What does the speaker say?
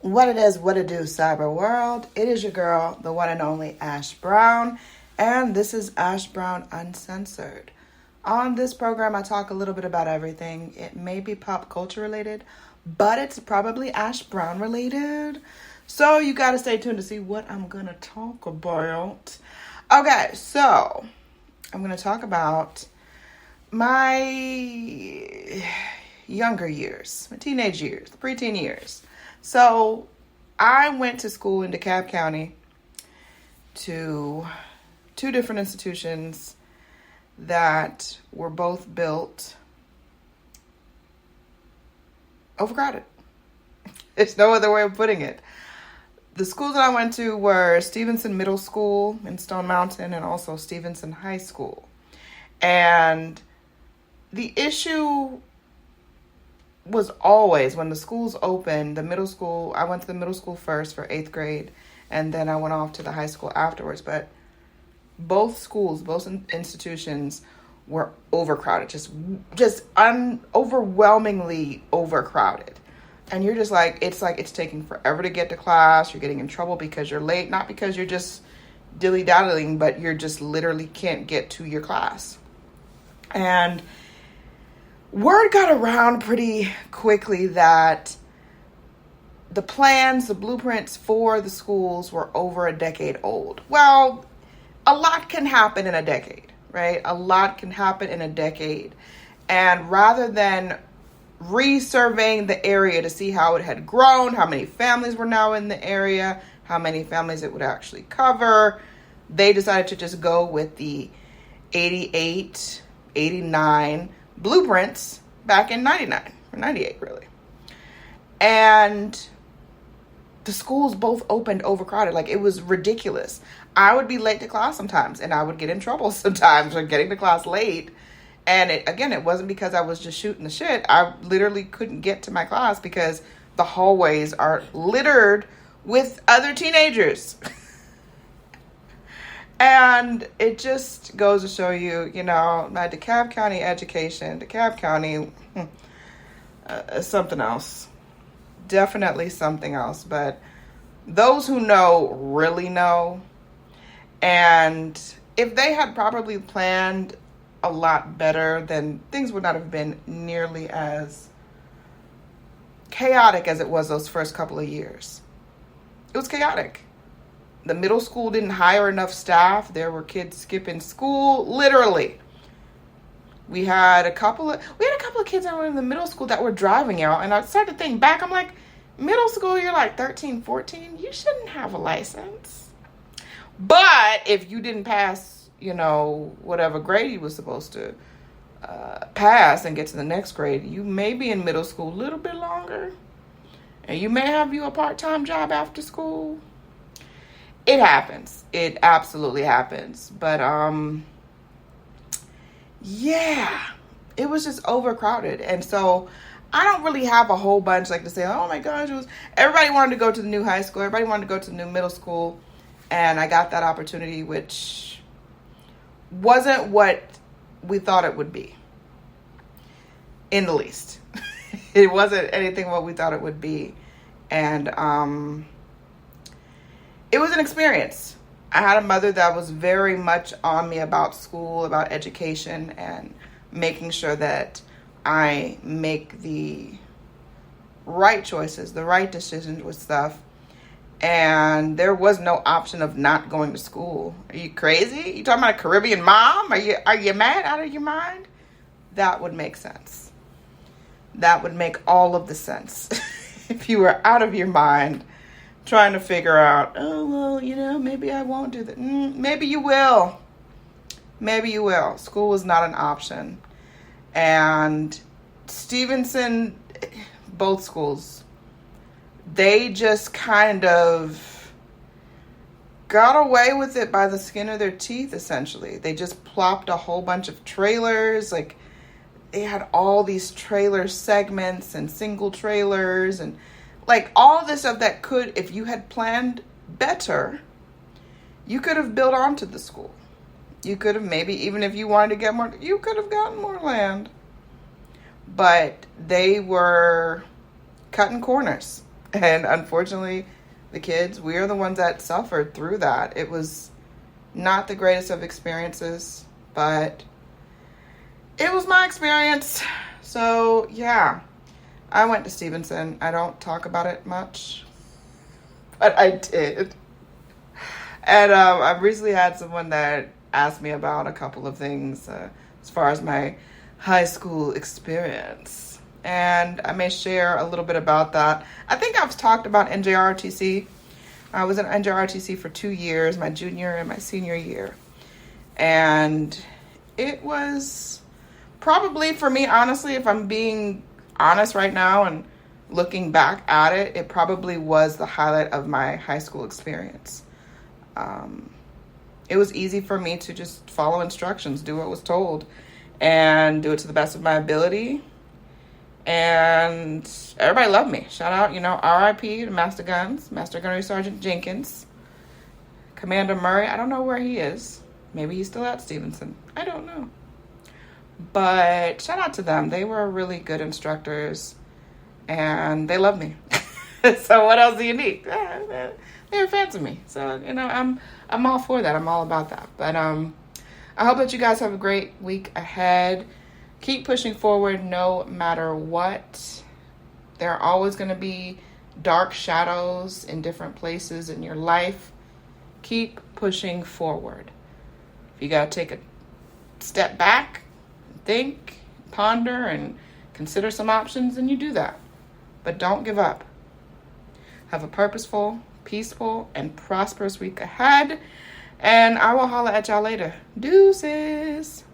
What it is, what it do, cyber world. It is your girl, the one and only Ash Brown, and this is Ash Brown Uncensored. On this program, I talk a little bit about everything. It may be pop culture related, but it's probably Ash Brown related. So you gotta stay tuned to see what I'm gonna talk about. Okay, so I'm gonna talk about my younger years, my teenage years, the preteen years. So I went to school in DeKalb County to two different institutions that were both built overcrowded. There's no other way of putting it. The schools that I went to were Stevenson Middle School in Stone Mountain and also Stevenson High School. And the issue was always when the schools opened, the middle school, I went to the middle school first for 8th grade, and then I went off to the high school afterwards. But both schools, both institutions were overcrowded, just overwhelmingly overcrowded. And you're just like it's taking forever to get to class. You're getting in trouble because you're late, not because you're just dilly-dallying, but you're just literally can't get to your class. And word got around pretty quickly that the plans, the blueprints for the schools were over a decade old. Well, a lot can happen in a decade, right? A lot can happen in a decade. And rather than resurveying the area to see how it had grown, how many families were now in the area, how many families it would actually cover, they decided to just go with the 88, 89 blueprints back in 99 or 98 really. And the schools both opened overcrowded. Like, it was ridiculous. I would be late to class sometimes and I would get in trouble sometimes for getting to class late. And it wasn't because I was just shooting the shit. I literally couldn't get to my class because the hallways are littered with other teenagers. And it just goes to show you, my DeKalb County education, DeKalb County, something else. Definitely something else. But those who know really know. And if they had probably planned a lot better, then things would not have been nearly as chaotic as it was those first couple of years. It was chaotic. The middle school didn't hire enough staff. There were kids skipping school, literally. We had a couple of kids that were in the middle school that were driving out. And I started to think back, I'm like, middle school, you're like 13, 14. You shouldn't have a license. But if you didn't pass, whatever grade you were supposed to pass and get to the next grade, you may be in middle school a little bit longer. And you may have you a part-time job after school. It happens. It absolutely happens. But, yeah, it was just overcrowded. And so I don't really have a whole bunch to say, oh my gosh, everybody wanted to go to the new high school. Everybody wanted to go to the new middle school. And I got that opportunity, which wasn't what we thought it would be. In the least. It wasn't anything what we thought it would be. And, it was an experience. I had a mother that was very much on me about school, about education, and making sure that I make the right choices, the right decisions with stuff. And there was no option of not going to school. Are you crazy? You talking about a Caribbean mom? Are you mad out of your mind? That would make sense. That would make all of the sense. If you were out of your mind trying to figure out, maybe I won't do that. Maybe you will. Maybe you will. School was not an option. And Stevenson, both schools, they just kind of got away with it by the skin of their teeth, essentially. They just plopped a whole bunch of trailers. They had all these trailer segments and single trailers and all this stuff that could, if you had planned better, you could have built onto the school. You could have maybe, even if you wanted to get more, you could have gotten more land. But they were cutting corners. And unfortunately, the kids, we are the ones that suffered through that. It was not the greatest of experiences, but it was my experience. So yeah, I went to Stevenson. I don't talk about it much, but I did. And I've recently had someone that asked me about a couple of things as far as my high school experience. And I may share a little bit about that. I think I've talked about NJROTC. I was in NJROTC for 2 years, my junior and my senior year. And it was probably, for me, honestly, if I'm being honest right now and looking back at it, it probably was the highlight of my high school experience. It was easy for me to just follow instructions, do what was told, and do it to the best of my ability. And everybody loved me. Shout out, RIP to Master Guns, Master Gunnery Sergeant Jenkins, Commander Murray. I don't know where he is. Maybe he's still at Stevenson. I don't know. But shout out to them. They were really good instructors, and they loved me. So what else do you need? They were fans of me. So, I'm all for that. I'm all about that. But I hope that you guys have a great week ahead. Keep pushing forward no matter what. There are always going to be dark shadows in different places in your life. Keep pushing forward. If you got to take a step back, think, ponder, and consider some options, then you do that. But don't give up. Have a purposeful, peaceful, and prosperous week ahead. And I will holler at y'all later. Deuces.